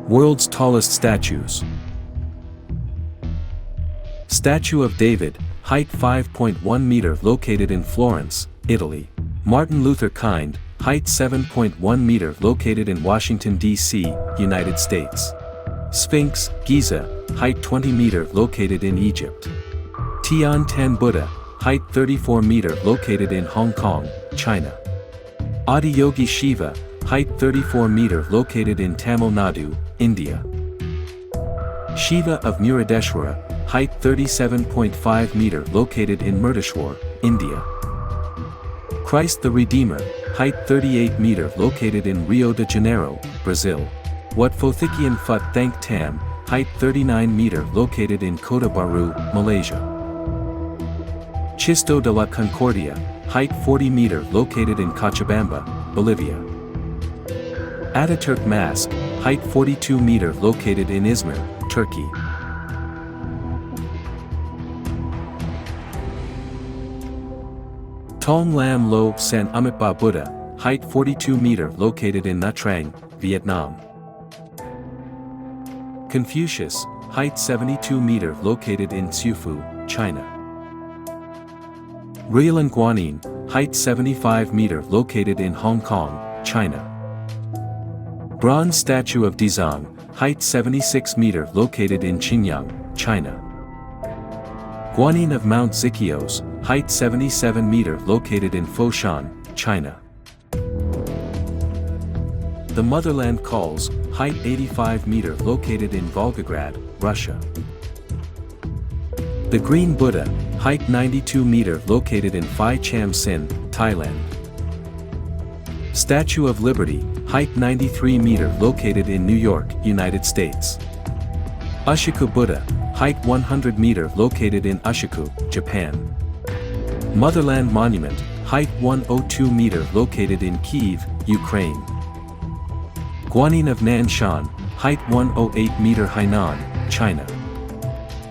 World's tallest statues. Statue of David, height 5.1 meter, located in Florence, Italy. Martin Luther King, height 7.1 meter, located in Washington, D.C., United States. Sphinx, Giza, height 20 meter, located in Egypt. Tian Tan Buddha, height 34 meter, located in Hong Kong, China. Adiyogi Shiva, height 34 meter, located in Tamil Nadu, India. Shiva of Muruddeshwara, height 37.5 meter, located in Murdeshwar, India. Christ the Redeemer, height 38 meter, located in Rio de Janeiro, Brazil. Wat Phothikian Phut Thank Tam, height 39 meter, located in Kota Baru, Malaysia. Chisto de la Concordia, height 40 meter, located in Cochabamba, Bolivia. Ataturk Mask, height 42 meter, located in Izmir, Turkey. Tong Lam Lo San Amitba Buddha, height 42 meter, located in Nha Trang, Vietnam. Confucius, height 72 meter, located in Xiufu, China. Ruilan Guanyin, height 75 meter, located in Hong Kong, China. Bronze statue of Dizang, height 76 meter, located in Qingyang, China. Guanyin of Mount Zikios, height 77 meter, located in Foshan, China. The Motherland Calls, height 85 meter, located in Volgograd, Russia. The Green Buddha, height 92 meter, located in Phai Cham Sin, Thailand. Statue of Liberty, height 93 meter, located in New York, United States. Ushiku Buddha, height 100 meter, located in Ushiku, Japan. Motherland Monument, height 102 meter, located in Kyiv, Ukraine. Guanyin of Nanshan, height 108 meter, Hainan, China.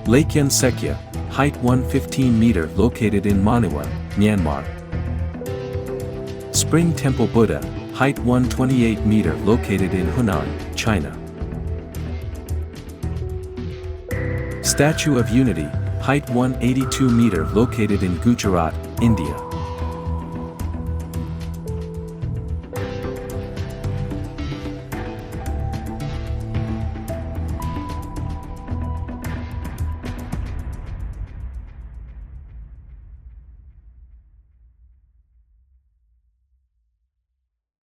Laikyan Sekya, height 115 meter, located in Manua, Myanmar. Spring Temple Buddha, height 128 meter, located in Hunan, China. Statue of Unity, height 182 meter, located in Gujarat, India.